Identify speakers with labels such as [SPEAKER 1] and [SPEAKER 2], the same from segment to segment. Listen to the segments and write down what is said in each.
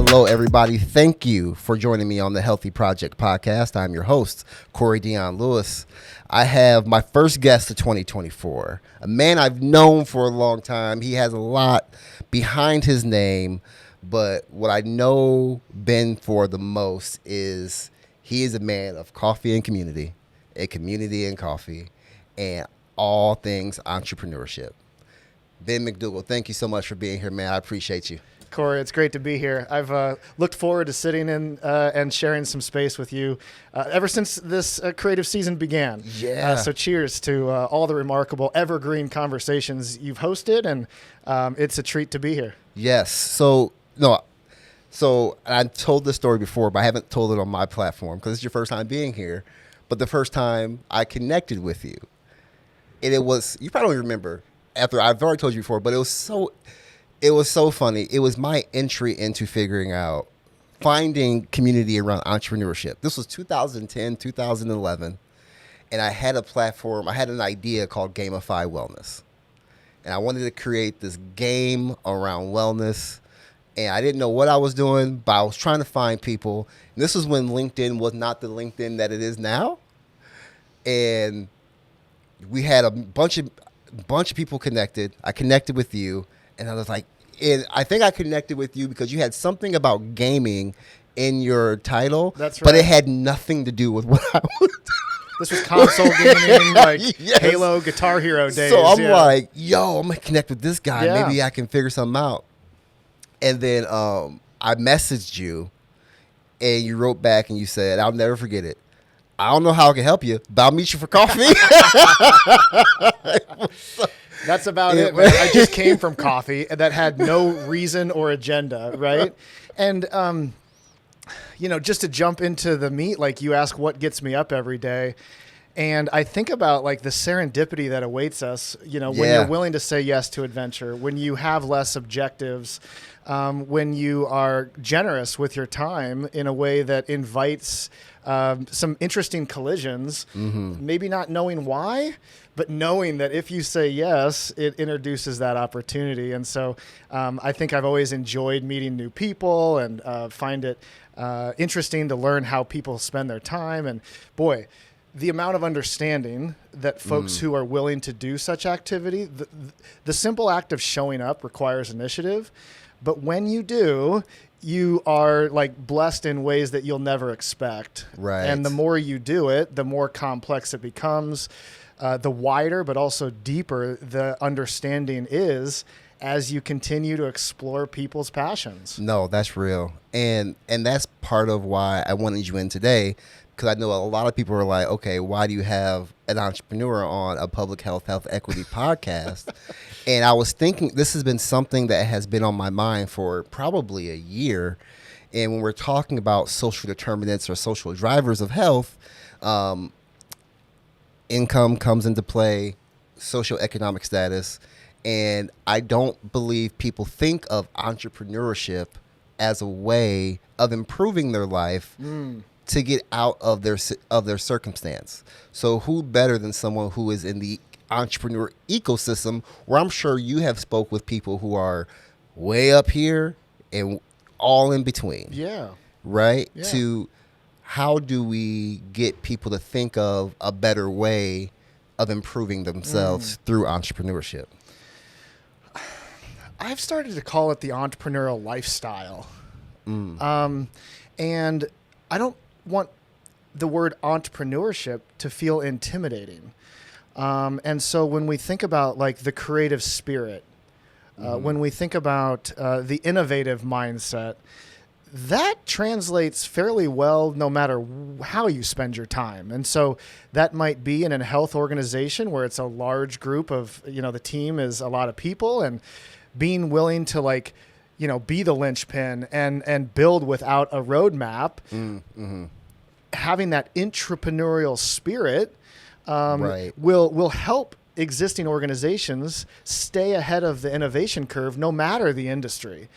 [SPEAKER 1] Hello, everybody. Thank you for joining me on the Healthy Project podcast. I'm your host, Corey Dion Lewis. I have my first guest of 2024, a man I've known for a long time. He has a lot behind his name, but what I know Ben for the most is he is a man of coffee and community, a community and coffee, and all things entrepreneurship. Ben McDougal, thank you so much for being here, man. I appreciate you.
[SPEAKER 2] Corey, it's great to be here. I've looked forward to sitting in and sharing some space with you ever since this creative season began.
[SPEAKER 1] Yeah.
[SPEAKER 2] So cheers to all the remarkable evergreen conversations you've hosted, and it's a treat to be here.
[SPEAKER 1] Yes. So I told this story before, but I haven't told it on my platform because it's your first time being here. But the first time I connected with you, and it was, you probably remember, after I've already told you before, but it was so funny. It was my entry into finding community around entrepreneurship. This was 2010, 2011, and I had a platform. I had an idea called Gamify Wellness, and I wanted to create this game around wellness, and I didn't know what I was doing, but I was trying to find people. And this was when LinkedIn was not the LinkedIn that it is now, and we had a bunch of people connected. I connected with you. And I was like, I think I connected with you because you had something about gaming in your title.
[SPEAKER 2] That's right.
[SPEAKER 1] But it had nothing to do with what I was doing.
[SPEAKER 2] This was console gaming, like
[SPEAKER 1] Yes.
[SPEAKER 2] Halo, Guitar Hero days.
[SPEAKER 1] So I'm like, yo, I'm going to connect with this guy.
[SPEAKER 2] Yeah.
[SPEAKER 1] Maybe I can figure something out. And then I messaged you, and you wrote back, and you said, I'll never forget it. I don't know how I can help you, but I'll meet you for coffee.
[SPEAKER 2] That's about it, man. I just came from coffee that had no reason or agenda, right? And, just to jump into the meat, like you ask what gets me up every day. And I think about like the serendipity that awaits us, when you're willing to say yes to adventure, when you have less objectives, when you are generous with your time in a way that invites some interesting collisions, maybe not knowing why, but knowing that if you say yes, it introduces that opportunity. And so I think I've always enjoyed meeting new people and find it interesting to learn how people spend their time. And boy, the amount of understanding that folks who are willing to do such activity, the simple act of showing up requires initiative. But when you do, you are like blessed in ways that you'll never expect.
[SPEAKER 1] Right.
[SPEAKER 2] And the more you do it, the more complex it becomes, the wider but also deeper the understanding is as you continue to explore people's passions.
[SPEAKER 1] No, that's real. And that's part of why I wanted you in today, because I know a lot of people are like, okay, why do you have an entrepreneur on a public health equity podcast? And I was thinking this has been something that has been on my mind for probably a year. And when we're talking about social determinants or social drivers of health, income comes into play, socioeconomic status. And I don't believe people think of entrepreneurship as a way of improving their life to get out of their circumstance. So who better than someone who is in the entrepreneur ecosystem, where I'm sure you have spoke with people who are way up here and all in between.
[SPEAKER 2] Yeah.
[SPEAKER 1] Right?
[SPEAKER 2] Yeah.
[SPEAKER 1] To how do we get people to think of a better way of improving themselves through entrepreneurship?
[SPEAKER 2] I've started to call it the entrepreneurial lifestyle. And I don't want the word entrepreneurship to feel intimidating. And so when we think about like the creative spirit, when we think about the innovative mindset, that translates fairly well no matter how you spend your time. And so that might be in a health organization where it's a large group of, the team is a lot of people, and being willing to like, be the linchpin and build without a roadmap, having that entrepreneurial spirit will help existing organizations stay ahead of the innovation curve, no matter the industry.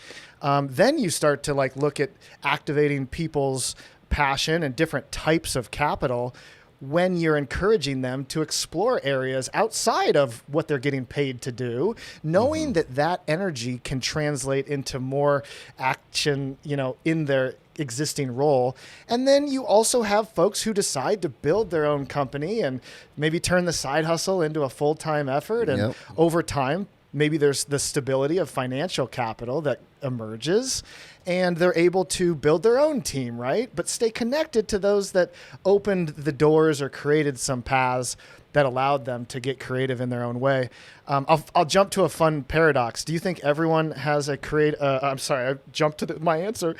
[SPEAKER 2] Then you start to like look at activating people's passion and different types of capital when you're encouraging them to explore areas outside of what they're getting paid to do, knowing that that energy can translate into more action, in their existing role. And then you also have folks who decide to build their own company and maybe turn the side hustle into a full-time effort. And over time, maybe there's the stability of financial capital that emerges, and they're able to build their own team, right? But stay connected to those that opened the doors or created some paths that allowed them to get creative in their own way. I'll jump to a fun paradox. Do you think everyone has I'm sorry, I jumped to my answer.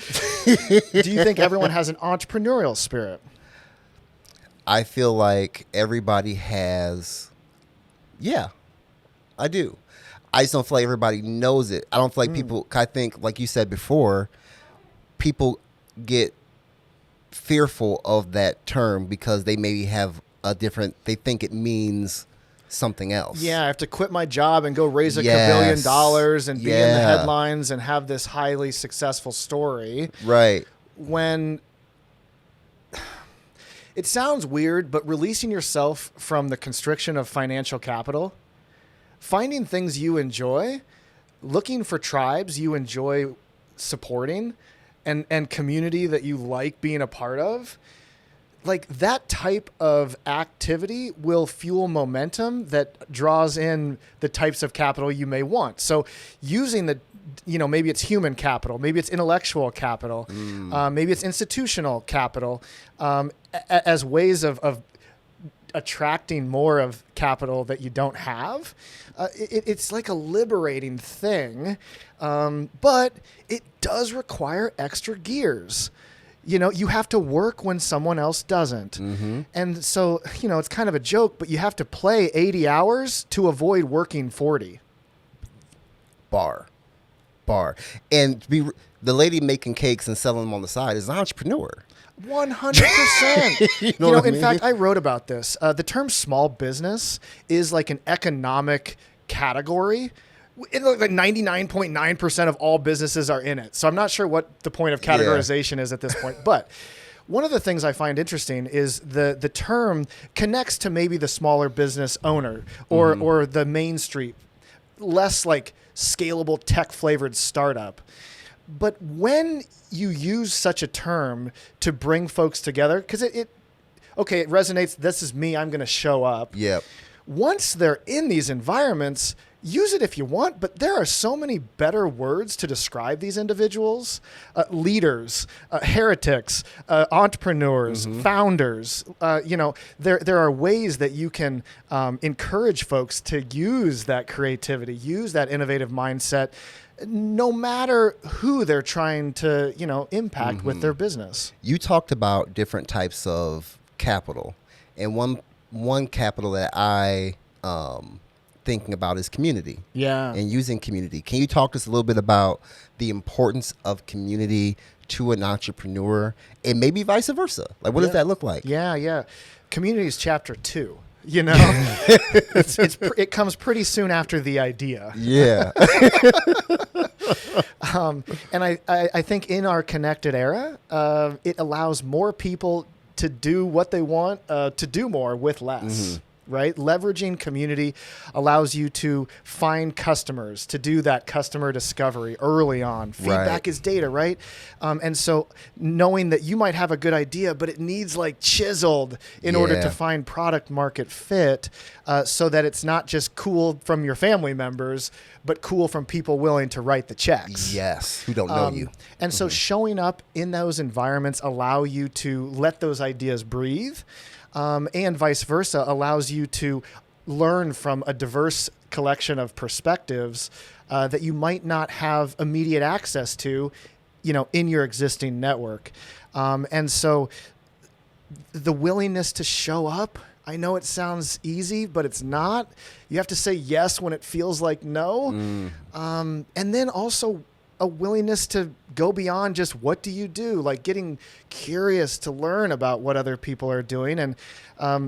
[SPEAKER 2] Do you think everyone has an entrepreneurial spirit?
[SPEAKER 1] I feel like everybody has, yeah, I do. I just don't feel like everybody knows it. I don't feel like people, I think, like you said before, people get fearful of that term because they maybe have they think it means something else.
[SPEAKER 2] Yeah, I have to quit my job and go raise $1 billion and be in the headlines and have this highly successful story.
[SPEAKER 1] Right.
[SPEAKER 2] When it sounds weird, but releasing yourself from the constriction of financial capital, finding things you enjoy, looking for tribes you enjoy supporting, and community that you like being a part of, like that type of activity will fuel momentum that draws in the types of capital you may want. So using maybe it's human capital, maybe it's intellectual capital, maybe it's institutional capital, as ways of attracting more of capital that you don't have. It's like a liberating thing, but it does require extra gears. You have to work when someone else doesn't. And so, it's kind of a joke, but you have to play 80 hours to avoid working 40.
[SPEAKER 1] Bar. And the lady making cakes and selling them on the side is an entrepreneur.
[SPEAKER 2] 100%. In fact, I wrote about this. The term small business is like an economic category. Like 99.9% of all businesses are in it. So I'm not sure what the point of categorization is at this point. But one of the things I find interesting is the term connects to maybe the smaller business owner or the Main Street, less like scalable tech-flavored startup. But when you use such a term to bring folks together, because it resonates, this is me, I'm going to show up.
[SPEAKER 1] Yep.
[SPEAKER 2] Once they're in these environments, use it if you want, but there are so many better words to describe these individuals: leaders, heretics, entrepreneurs, founders. There are ways that you can encourage folks to use that creativity, use that innovative mindset, no matter who they're trying to, impact with their business.
[SPEAKER 1] You talked about different types of capital, and one capital that I thinking about is community.
[SPEAKER 2] Yeah.
[SPEAKER 1] And using community. Can you talk to us a little bit about the importance of community to an entrepreneur, and maybe vice versa? Like, what does that look like?
[SPEAKER 2] Yeah. Community is chapter 2. It comes pretty soon after the idea.
[SPEAKER 1] Yeah.
[SPEAKER 2] And I think in our connected era, it allows more people to do what they want to do more with less. Right? Leveraging community allows you to find customers, to do that customer discovery early on. Feedback is data, right? And so knowing that you might have a good idea, but it needs like chiseled in order to find product market fit, so that it's not just cool from your family members, but cool from people willing to write the checks.
[SPEAKER 1] Yes, who don't know you.
[SPEAKER 2] And so showing up in those environments allow you to let those ideas breathe. And vice versa, allows you to learn from a diverse collection of perspectives that you might not have immediate access to, in your existing network. And so the willingness to show up, I know it sounds easy, but it's not. You have to say yes when it feels like no. And then also a willingness to go beyond just what do you do, like getting curious to learn about what other people are doing, and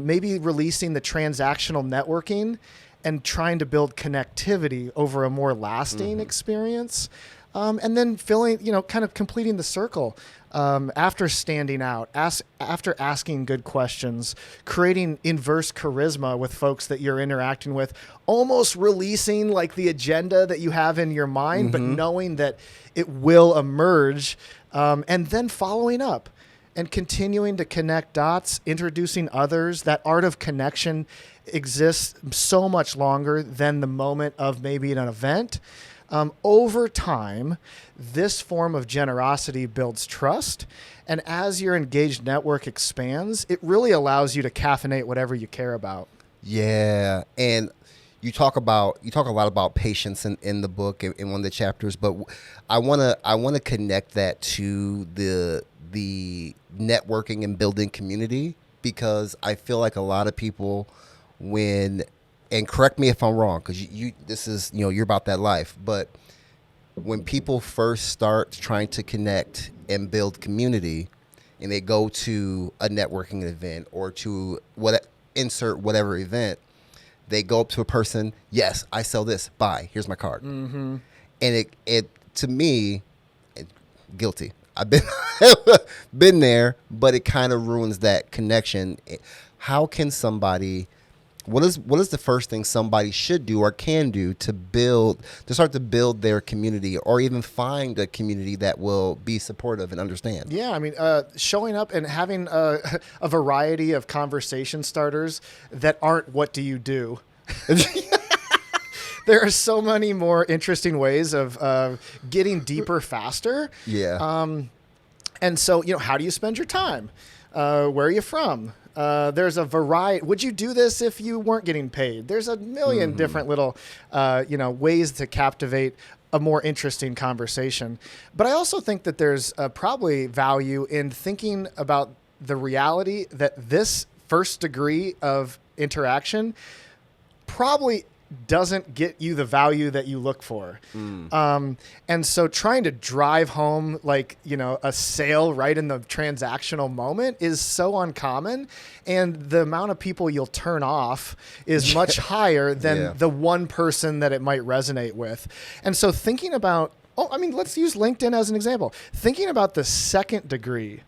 [SPEAKER 2] maybe releasing the transactional networking and trying to build connectivity over a more lasting experience. And then kind of completing the circle after standing out, after asking good questions, creating inverse charisma with folks that you're interacting with, almost releasing like the agenda that you have in your mind, but knowing that it will emerge, and then following up and continuing to connect dots, introducing others. That art of connection exists so much longer than the moment of maybe an event. Over time, this form of generosity builds trust. And as your engaged network expands, it really allows you to caffeinate whatever you care about.
[SPEAKER 1] Yeah. And you talk a lot about patience in the book, in one of the chapters, but I want to connect that to the networking and building community, because I feel like a lot of people, and correct me if I'm wrong, because this is, you're about that life. But when people first start trying to connect and build community, and they go to a networking event or to whatever event, they go up to a person. Yes, I sell this. Buy. Here's my card. Mm-hmm. And it to me, guilty. I've been there, but it kind of ruins that connection. How can somebody? What is the first thing somebody should do or can do to start to build their community, or even find a community that will be supportive and understand?
[SPEAKER 2] Yeah, I mean, showing up and having a variety of conversation starters that aren't "what do you do?" There are so many more interesting ways of getting deeper faster.
[SPEAKER 1] Yeah.
[SPEAKER 2] And so, how do you spend your time? Where are you from? There's a variety. Would you do this if you weren't getting paid? There's a million different little, ways to captivate a more interesting conversation. But I also think that there's probably value in thinking about the reality that this first degree of interaction probably doesn't get you the value that you look for. And so trying to drive home a sale right in the transactional moment is so uncommon. And the amount of people you'll turn off is much higher than the one person that it might resonate with. And so thinking about, let's use LinkedIn as an example. Thinking about the second degree,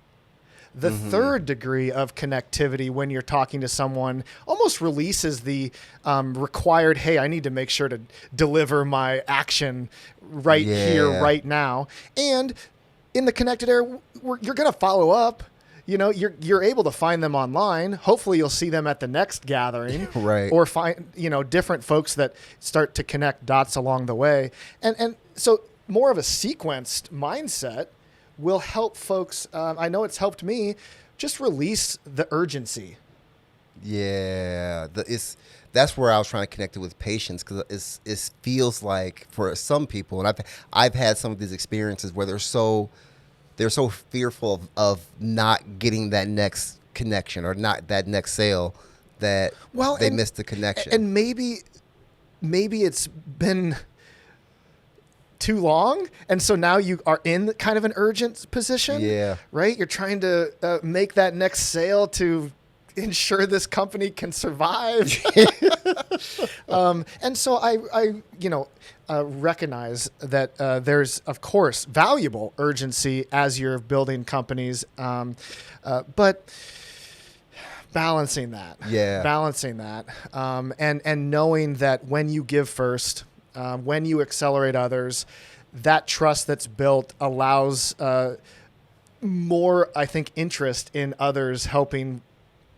[SPEAKER 2] the third degree of connectivity when you're talking to someone almost releases the required, hey, I need to make sure to deliver my action right here, right now. And in the connected area, you're going to follow up. You're able to find them online. Hopefully you'll see them at the next gathering.
[SPEAKER 1] Right.
[SPEAKER 2] Or find, different folks that start to connect dots along the way. And so more of a sequenced mindset will help folks. I know it's helped me just release the urgency.
[SPEAKER 1] Yeah, that's where I was trying to connect it with patience, because it feels like for some people, and I've had some of these experiences where they're so fearful of not getting that next connection or not that next sale that they miss the connection.
[SPEAKER 2] And maybe it's been too long, and so now you are in kind of an urgent position.
[SPEAKER 1] Yeah.
[SPEAKER 2] Right? You're trying to make that next sale to ensure this company can survive. And so I recognize that there's, of course, valuable urgency as you're building companies, but balancing that, and knowing that when you give first, when you accelerate others, that trust that's built allows more, I think, interest in others helping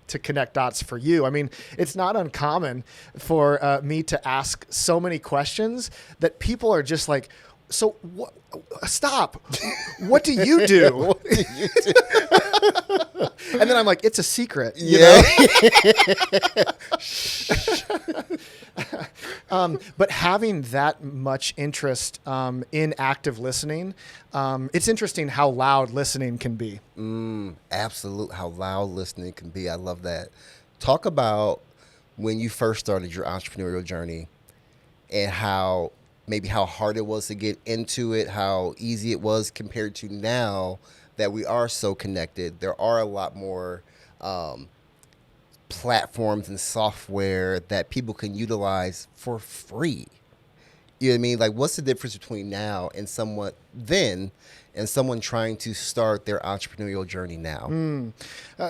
[SPEAKER 2] to connect dots for you. I mean, it's not uncommon for me to ask so many questions that people are just like, so stop. What do you do?
[SPEAKER 1] What do you do?
[SPEAKER 2] And then I'm like, it's a secret. You know? But having that much interest in active listening, it's interesting how loud listening can be.
[SPEAKER 1] Absolutely, how loud listening can be. I love that. Talk about when you first started your entrepreneurial journey and how hard it was to get into it, how easy it was compared to now that we are so connected. There are a lot more platforms and software that people can utilize for free. You know what I mean? Like, what's the difference between now and someone then and someone trying to start their entrepreneurial journey now?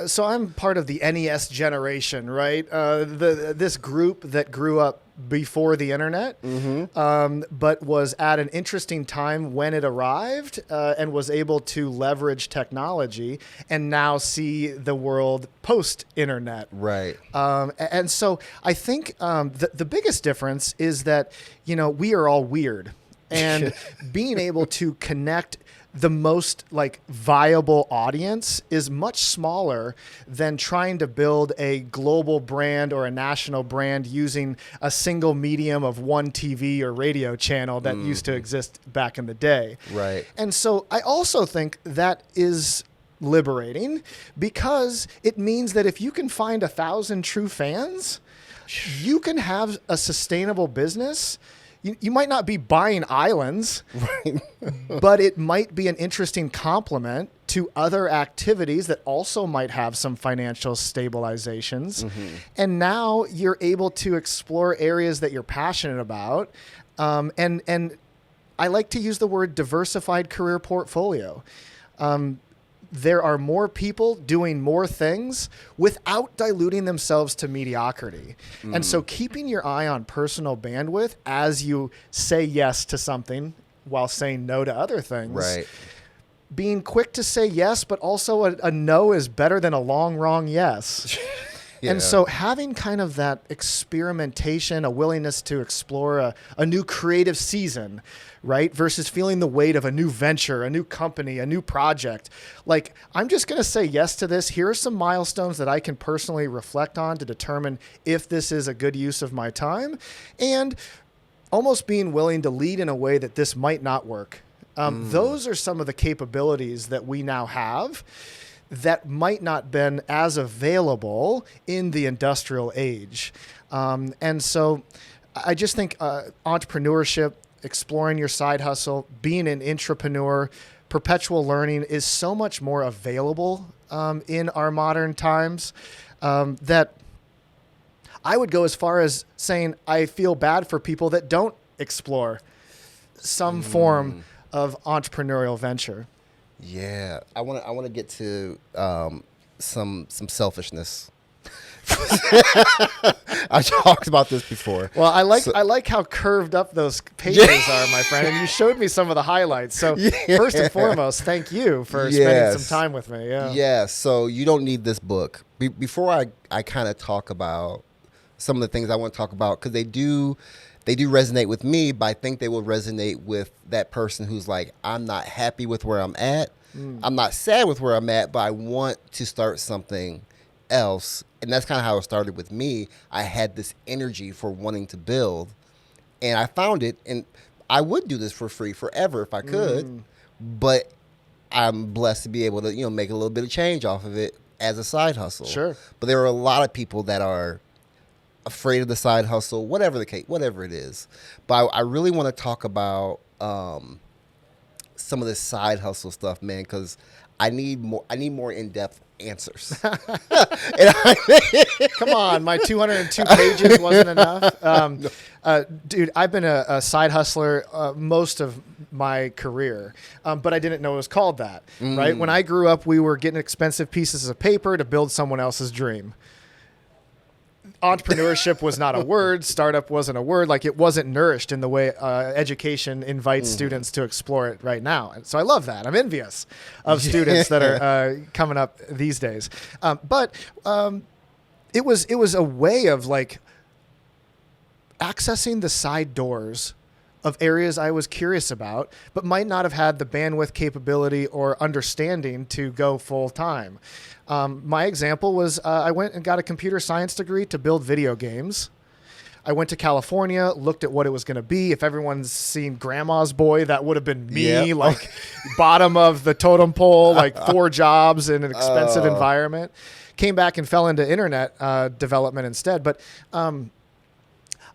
[SPEAKER 2] So I'm part of the NES generation, right? This group that grew up before the internet, but was at an interesting time when it arrived, and was able to leverage technology and now see the world post-internet.
[SPEAKER 1] Right.
[SPEAKER 2] And so I think the biggest difference is that, we are all weird, and being able to connect the most like viable audience is much smaller than trying to build a global brand or a national brand using a single medium of one TV or radio channel that used to exist back in the day.
[SPEAKER 1] Right.
[SPEAKER 2] And so I also think that is liberating, because it means that if you can find 1,000 true fans, you can have a sustainable business. You might not be buying islands, right. But it might be an interesting complement to other activities that also might have some financial stabilizations. And now you're able to explore areas that you're passionate about. And I like to use the word diversified career portfolio. There are more people doing more things without diluting themselves to mediocrity. And so keeping your eye on personal bandwidth as you say yes to something while saying no to other things.
[SPEAKER 1] Right.
[SPEAKER 2] Being quick to say yes, but also a no is better than a long, wrong yes. Yeah. And so having kind of that experimentation, a willingness to explore a new creative season, right? Versus feeling the weight of a new venture, a new company, a new project. Like, I'm just going to say yes to this. Here are some milestones that I can personally reflect on to determine if this is a good use of my time, and almost being willing to lead in a way that this might not work. Those are some of the capabilities that we now have that might not been as available in the industrial age. And so I just think entrepreneurship, exploring your side hustle, being an intrapreneur, perpetual learning is so much more available in our modern times that I would go as far as saying I feel bad for people that don't explore some form of entrepreneurial venture.
[SPEAKER 1] Yeah, I want to get to some selfishness. I talked about this before.
[SPEAKER 2] Well, I like how curved up those pages are, my friend, and you showed me some of the highlights. So first and foremost, thank you for spending some time with me.
[SPEAKER 1] Yeah. So you don't need this book. Before I kind of talk about some of the things I want to talk about, because they do resonate with me, but I think they will resonate with that person who's like, I'm not happy with where I'm at. I'm not sad with where I'm at, but I want to start something else. And that's kind of how it started with me. I had this energy for wanting to build, and I found it. And I would do this for free forever if I could, but I'm blessed to be able to, make a little bit of change off of it as a side hustle.
[SPEAKER 2] Sure.
[SPEAKER 1] But there are a lot of people that are afraid of the side hustle, whatever the case, whatever it is. But I really want to talk about some of this side hustle stuff, man, because I need more in-depth answers.
[SPEAKER 2] Come on, my 202 pages wasn't enough. Dude, I've been a side hustler most of my career, but I didn't know it was called that, right? When I grew up, we were getting expensive pieces of paper to build someone else's dream. Entrepreneurship was not a word. Startup wasn't a word. Like, it wasn't nourished in the way education invites students to explore it right now. And so I love that. I'm envious of students that are coming up these days. But it was a way of like accessing the side doors of areas I was curious about, but might not have had the bandwidth, capability, or understanding to go full time. My example was I went and got a computer science degree to build video games. I went to California, looked at what it was going to be. If everyone's seen Grandma's Boy, that would have been me, like bottom of the totem pole, like 4 jobs in an expensive environment. Came back and fell into internet development instead. But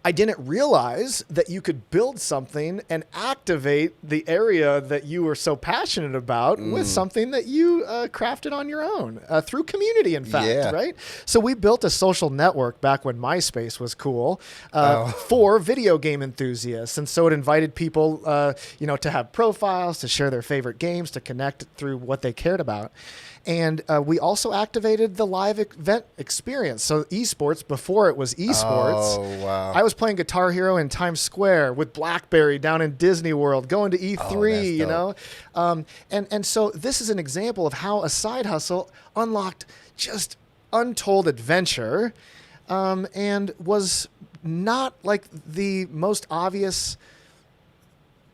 [SPEAKER 2] I didn't realize that you could build something and activate the area that you were so passionate about with something that you crafted on your own through community, in fact, right? So we built a social network back when MySpace was cool for video game enthusiasts. And so it invited people, to have profiles, to share their favorite games, to connect through what they cared about. And we also activated the live event experience. So esports, before it was esports, I was playing Guitar Hero in Times Square with BlackBerry down in Disney World, going to E3, And so this is an example of how a side hustle unlocked just untold adventure and was not like the most obvious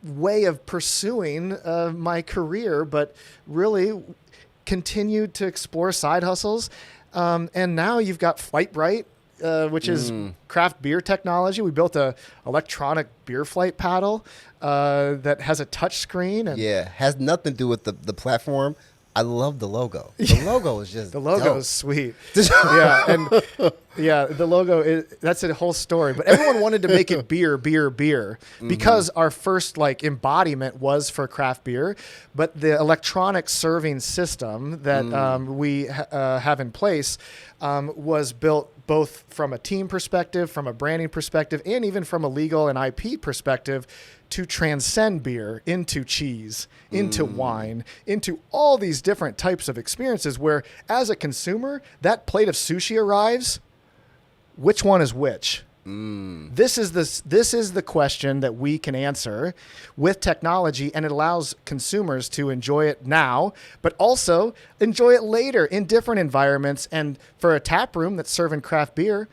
[SPEAKER 2] way of pursuing my career, but really continued to explore side hustles. And now you've got Flightbright, which is craft beer technology. We built a electronic beer flight paddle that has a touch screen. And
[SPEAKER 1] has nothing to do with the platform. I love the logo. The logo is just
[SPEAKER 2] the logo
[SPEAKER 1] dope.
[SPEAKER 2] is sweet. The logo that's a whole story. But everyone wanted to make it beer, because our first embodiment was for craft beer. But the electronic serving system that we have in place was built both from a team perspective, from a branding perspective, and even from a legal and IP perspective, to transcend beer into cheese, into wine, into all these different types of experiences where, as a consumer, that plate of sushi arrives, which one is which? This is the question that we can answer with technology, and it allows consumers to enjoy it now, but also enjoy it later in different environments. And for a tap room that's serving craft beer,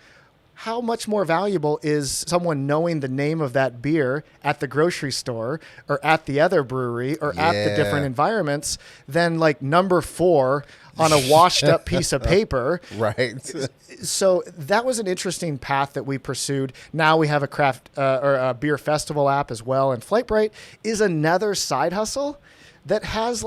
[SPEAKER 2] how much more valuable is someone knowing the name of that beer at the grocery store or at the other brewery or at the different environments than number 4 on a washed up piece of paper?
[SPEAKER 1] Right.
[SPEAKER 2] So that was an interesting path that we pursued. Now we have a craft or a beer festival app as well. And Flightbright is another side hustle that has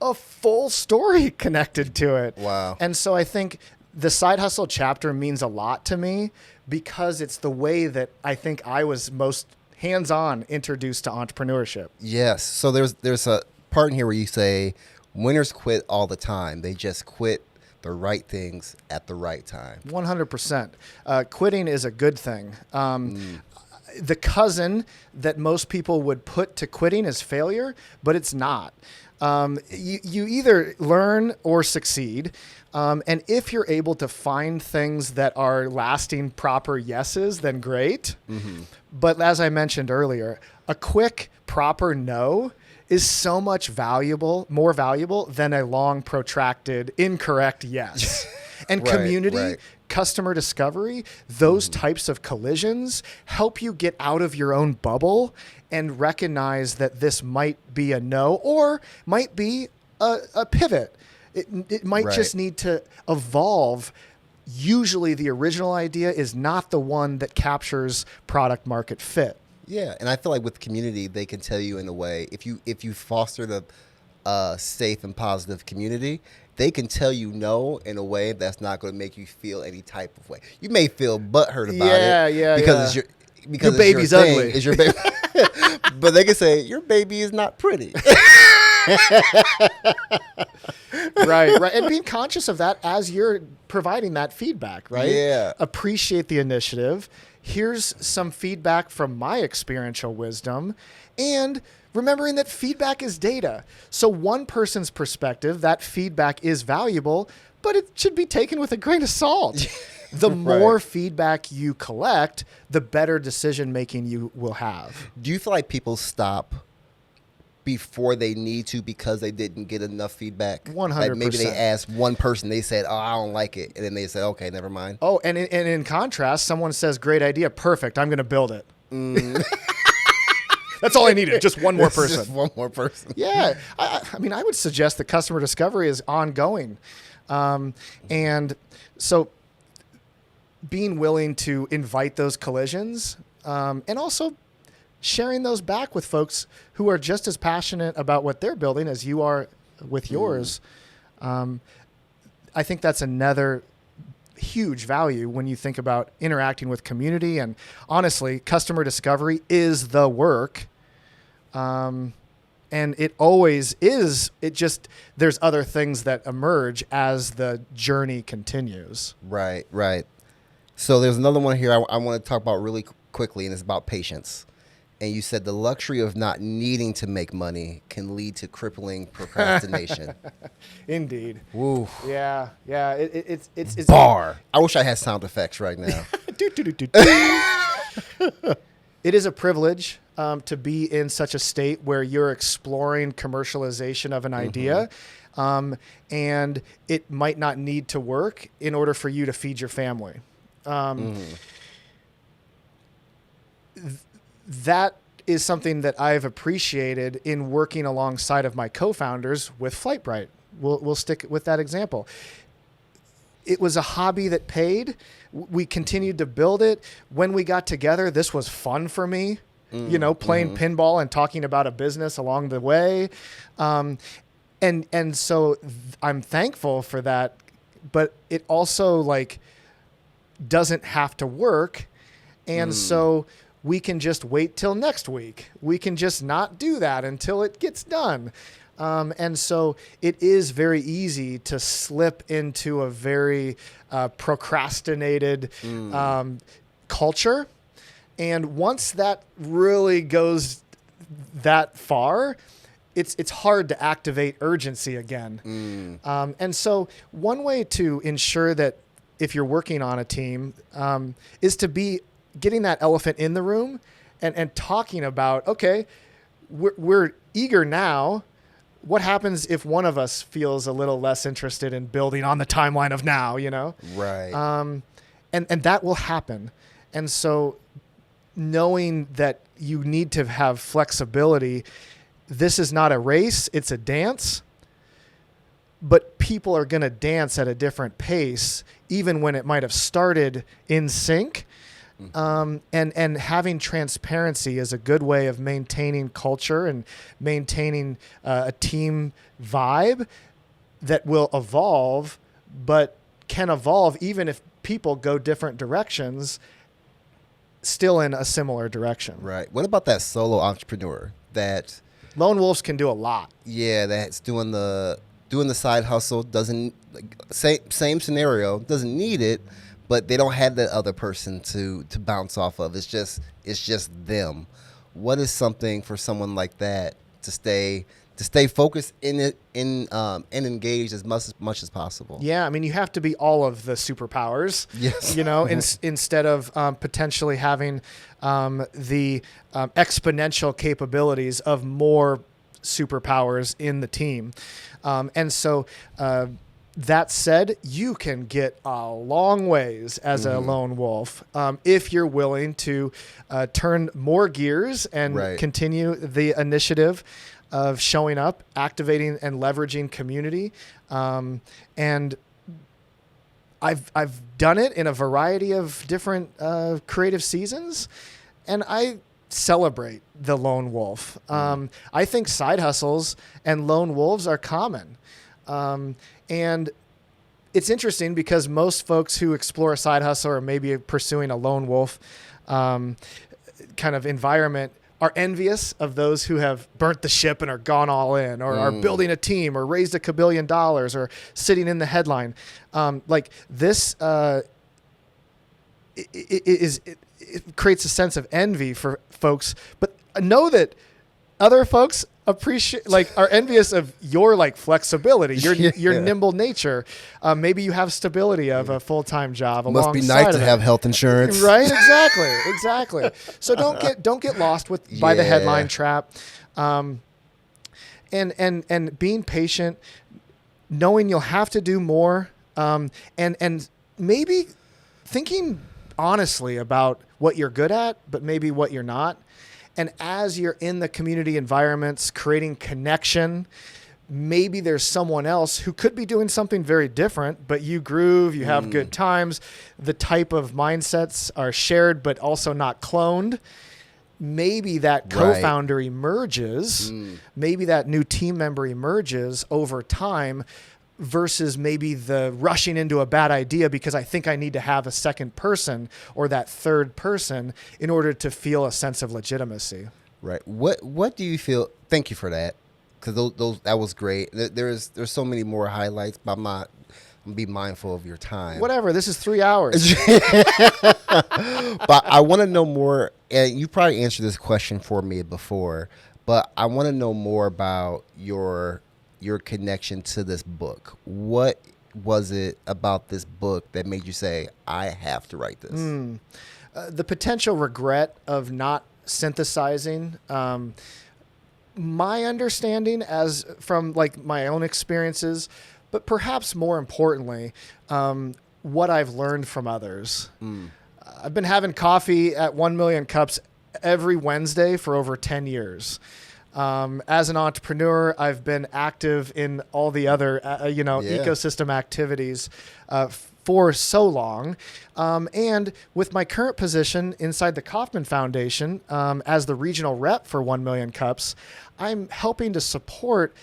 [SPEAKER 2] a full story connected to it.
[SPEAKER 1] Wow.
[SPEAKER 2] And so I think the side hustle chapter means a lot to me because it's the way that I think I was most hands-on introduced to entrepreneurship.
[SPEAKER 1] Yes. So there's a part in here where you say winners quit all the time. They just quit the right things at the right time. 100%.
[SPEAKER 2] Quitting is a good thing. The cousin that most people would put to quitting is failure, but it's not. You either learn or succeed. And if you're able to find things that are lasting proper yeses, then great. But as I mentioned earlier, a quick proper no is so much more valuable than a long protracted incorrect yes. And community, customer discovery, those types of collisions help you get out of your own bubble and recognize that this might be a no or might be a pivot. It might just need to evolve. Usually the original idea is not the one that captures product market fit.
[SPEAKER 1] Yeah, and I feel like with community, they can tell you in a way, if you foster the safe and positive community, they can tell you no in a way that's not going to make you feel any type of way. You may feel butthurt about it because your
[SPEAKER 2] baby's ugly.
[SPEAKER 1] It's your baby. But they can say, your baby is not pretty.
[SPEAKER 2] Right. And being conscious of that as you're providing that feedback, right?
[SPEAKER 1] Yeah.
[SPEAKER 2] Appreciate the initiative. Here's some feedback from my experiential wisdom, and remembering that feedback is data. So one person's perspective, that feedback is valuable, but it should be taken with a grain of salt. The more feedback you collect, the better decision making you will have.
[SPEAKER 1] Do you feel like people stop before they need to because they didn't get enough feedback?
[SPEAKER 2] 100%.
[SPEAKER 1] Like maybe they asked one person, they said, "Oh, I don't like it," and then they said, "Okay, never mind."
[SPEAKER 2] Oh, and in contrast, someone says, "Great idea, perfect. I'm going to build it." That's all I needed. Just one more person.
[SPEAKER 1] Just one more person.
[SPEAKER 2] Yeah. I mean, I would suggest that customer discovery is ongoing. And so being willing to invite those collisions and also sharing those back with folks who are just as passionate about what they're building as you are with yours. I think that's another huge value when you think about interacting with community. And honestly, customer discovery is the work. And it always is. It just, there's other things that emerge as the journey continues.
[SPEAKER 1] Right, right. So there's another one here I want to talk about really quickly, and it's about patience. And you said the luxury of not needing to make money can lead to crippling procrastination.
[SPEAKER 2] Indeed.
[SPEAKER 1] Woo.
[SPEAKER 2] Yeah. It's
[SPEAKER 1] bar. I wish I had sound effects right now.
[SPEAKER 2] It is a privilege to be in such a state where you're exploring commercialization of an idea, and it might not need to work in order for you to feed your family. That is something that I've appreciated in working alongside of my co-founders with Flightbright. We'll stick with that example. It was a hobby that paid. We continued to build it. When we got together, this was fun for me, playing pinball and talking about a business along the way. And so I'm thankful for that, but it also doesn't have to work. And so we can just wait till next week. We can just not do that until it gets done. And so it is very easy to slip into a very procrastinated culture. And once that really goes that far, it's hard to activate urgency again. And so one way to ensure that if you're working on a team is to be getting that elephant in the room and talking about, okay, we're eager now. What happens if one of us feels a little less interested in building on the timeline of now,
[SPEAKER 1] Right.
[SPEAKER 2] And that will happen. And so knowing that you need to have flexibility, this is not a race, it's a dance. But people are going to dance at a different pace, even when it might have started in sync. And having transparency is a good way of maintaining culture and maintaining a team vibe that will evolve, but can evolve even if people go different directions, still in a similar direction.
[SPEAKER 1] Right. What about that solo entrepreneur that
[SPEAKER 2] lone wolves can do a lot?
[SPEAKER 1] Yeah, that's doing the side hustle, doesn't same scenario, doesn't need it, but they don't have that other person to bounce off of. It's just them. What is something for someone like that to stay focused in it and engaged as much as possible?
[SPEAKER 2] Yeah, I mean, you have to be all of the superpowers.
[SPEAKER 1] Yes.
[SPEAKER 2] Instead of potentially having the exponential capabilities of more superpowers in the team. And so that said, you can get a long ways as a lone wolf if you're willing to turn more gears and continue the initiative of showing up, activating and leveraging community. And I've done it in a variety of different creative seasons, and I celebrate the lone wolf. I think side hustles and lone wolves are common. And it's interesting because most folks who explore a side hustle or maybe pursuing a lone wolf kind of environment are envious of those who have burnt the ship and are gone all in, or are building a team, or raised $1 billion, or sitting in the headline. This it creates a sense of envy for folks, but know that other folks are envious of your flexibility, your nimble nature. Maybe you have stability of a full-time job.
[SPEAKER 1] Must be nice to have health insurance,
[SPEAKER 2] right? Exactly. So don't get lost by the headline trap, and being patient, knowing you'll have to do more, and maybe thinking honestly about what you're good at, but maybe what you're not. And as you're in the community environments, creating connection, maybe there's someone else who could be doing something very different, but you groove, you have good times. The type of mindsets are shared, but also not cloned. Maybe that co-founder emerges. Maybe that new team member emerges over time, versus maybe the rushing into a bad idea because I think I need to have a second person or that third person in order to feel a sense of legitimacy.
[SPEAKER 1] Right. What do you feel? Thank you for that, because those that was great. There's so many more highlights, but I'm gonna be mindful of your time.
[SPEAKER 2] Whatever. This is 3 hours.
[SPEAKER 1] But I want to know more, and you probably answered this question for me before, but I want to know more about your connection to this book. What was it about this book that made you say, I have to write this?
[SPEAKER 2] The potential regret of not synthesizing. My understanding as from like my own experiences, but perhaps more importantly, what I've learned from others. I've been having coffee at 1 Million Cups every Wednesday for over 10 years. As an entrepreneur, I've been active in all the other, ecosystem activities for so long. And with my current position inside the Kauffman Foundation as the regional rep for 1 Million Cups, I'm helping to support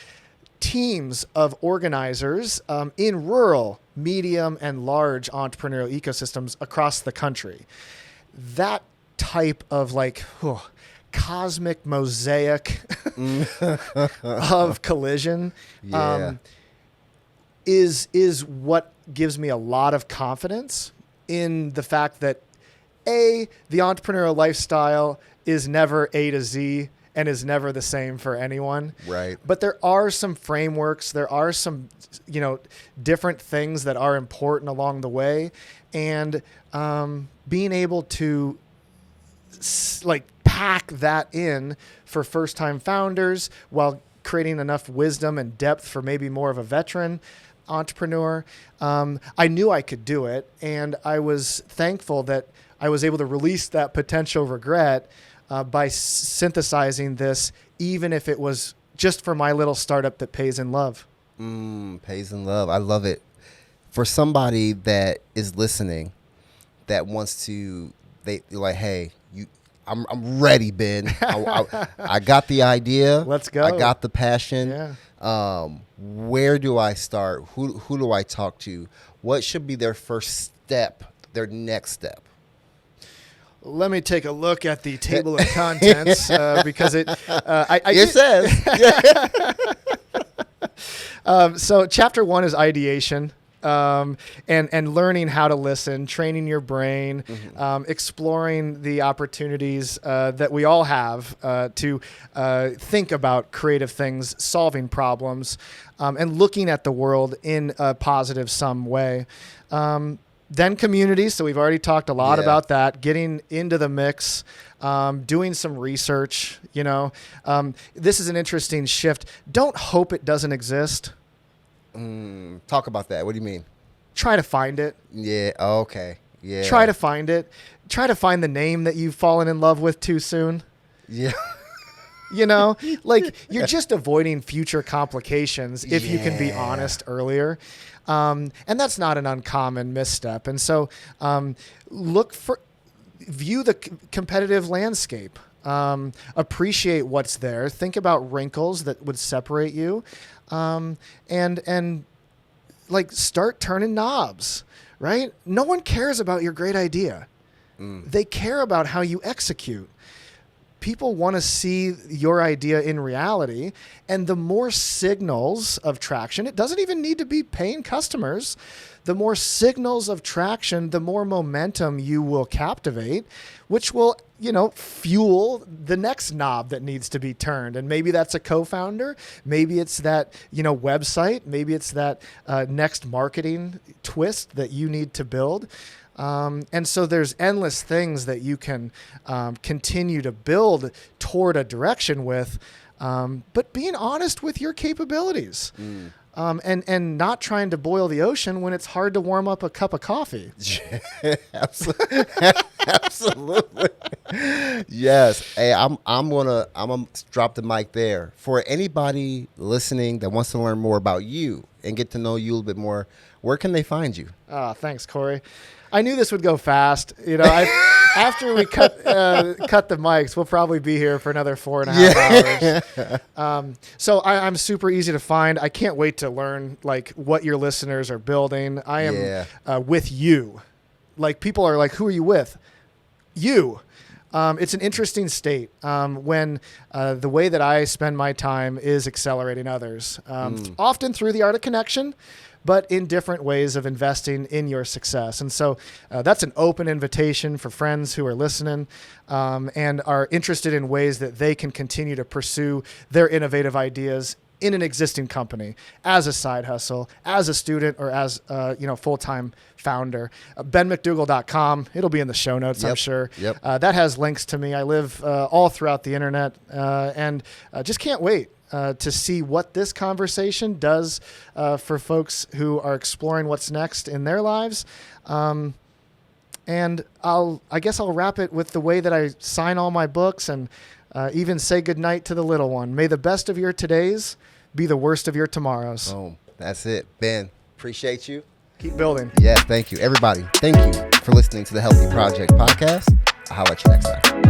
[SPEAKER 2] teams of organizers in rural, medium, and large entrepreneurial ecosystems across the country. That type of cosmic mosaic of collision is what gives me a lot of confidence in the fact that the entrepreneurial lifestyle is never A to Z and is never the same for anyone.
[SPEAKER 1] Right.
[SPEAKER 2] But there are some frameworks, there are some, different things that are important along the way. And being able to pack that in for first-time founders while creating enough wisdom and depth for maybe more of a veteran entrepreneur. I knew I could do it, and I was thankful that I was able to release that potential regret by synthesizing this, even if it was just for my little startup that pays in love.
[SPEAKER 1] Pays in love. I love it. For somebody that is listening that wants to, they're like, hey, I'm ready, Ben. I got the idea.
[SPEAKER 2] Let's go.
[SPEAKER 1] I got the passion.
[SPEAKER 2] Yeah.
[SPEAKER 1] Where do I start? Who do I talk to? What should be their first step, their next step?
[SPEAKER 2] Let me take a look at the table of contents because it
[SPEAKER 1] says.
[SPEAKER 2] So chapter 1 is ideation. And learning how to listen, training your brain, exploring the opportunities that we all have to think about creative things, solving problems, and looking at the world in a positive some way. Then community. So we've already talked a lot about that, getting into the mix, doing some research. This is an interesting shift. Don't hope it doesn't exist.
[SPEAKER 1] Talk about that. What do you mean?
[SPEAKER 2] Try to find it.
[SPEAKER 1] Yeah. Okay. Yeah.
[SPEAKER 2] Try to find it. Try to find the name that you've fallen in love with too soon.
[SPEAKER 1] Yeah.
[SPEAKER 2] You're just avoiding future complications if you can be honest earlier. And that's not an uncommon misstep. And so view the competitive landscape. Appreciate what's there. Think about wrinkles that would separate you. And start turning knobs, right? No one cares about your great idea. They care about how you execute. People want to see your idea in reality. And the more signals of traction, it doesn't even need to be paying customers. The more signals of traction, the more momentum you will captivate, which will, fuel the next knob that needs to be turned. And maybe that's a co-founder. Maybe it's that, website. Maybe it's that next marketing twist that you need to build. And so there's endless things that you can continue to build toward a direction with, but being honest with your capabilities. And not trying to boil the ocean when it's hard to warm up a cup of coffee.
[SPEAKER 1] Absolutely. Absolutely. Yes. Hey, I'm gonna drop the mic there. For anybody listening that wants to learn more about you and get to know you a little bit more, where can they find you?
[SPEAKER 2] Thanks, Corey. I knew this would go fast. after we cut the mics, we'll probably be here for another 4.5 hours. So I'm super easy to find. I can't wait to learn like what your listeners are building. I am with you. Like people are like, who are you with? You. It's an interesting state when the way that I spend my time is accelerating others, often through the art of connection, but in different ways of investing in your success. And so that's an open invitation for friends who are listening and are interested in ways that they can continue to pursue their innovative ideas in an existing company, as a side hustle, as a student, or as full-time founder. BenMcDougal.com. It'll be in the show notes, I'm sure.
[SPEAKER 1] Yep.
[SPEAKER 2] That has links to me. I live all throughout the internet, and just can't wait to see what this conversation does for folks who are exploring what's next in their lives. And I guess I'll wrap it with the way that I sign all my books and even say goodnight to the little one. May the best of your todays be the worst of your tomorrows.
[SPEAKER 1] Oh, that's it. Ben, appreciate you.
[SPEAKER 2] Keep building.
[SPEAKER 1] Yeah, thank you. Everybody, thank you for listening to the Healthy Project podcast. I'll holler at you next time.